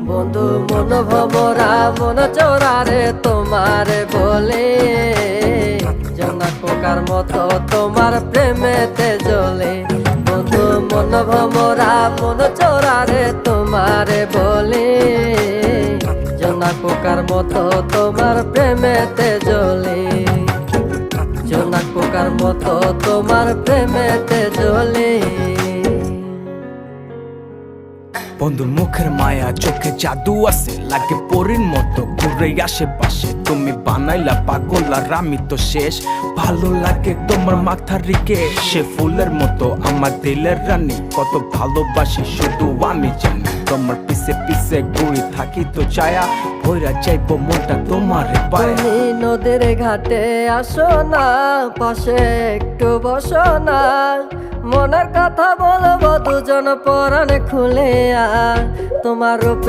বন্ধু মন ভমরা মন চোরারে তোমারে বলে জোনাক পোকার মতো তোমার প্রেমেতে জ্বলে। বন্ধু মন ভমরা মন চোরারে তোমারে বলে জোনাক পোকার মতো তোমার প্রেমেতে জ্বলে। জোনাক পোকার মতো তোমার প্রেমেতে জ্বলে। বন্ধুর মুখের মায়া চোখে জাদু আছে, লাগে পরীর মতো ঘুরে আশেপাশে। তুমি বানাইলা পাগল আর আমি তো শেষ। ভালো লাগে তোমার মাথার রিকে, সে ফুলের মতো আমার দিলের রানী। কত ভালোবাসি শুধু আমি জানি, তোমার পিছে পিছে ঘুরে থাকি তো ছায়া ভৈরা যাইবো মনটা তোমার পায়ে। তুমি নদীর ঘাটে আসো না, পাশে একটু বসো না, মনের কথা বলবো দুজন পরাণ খুলে। তোমার রূপে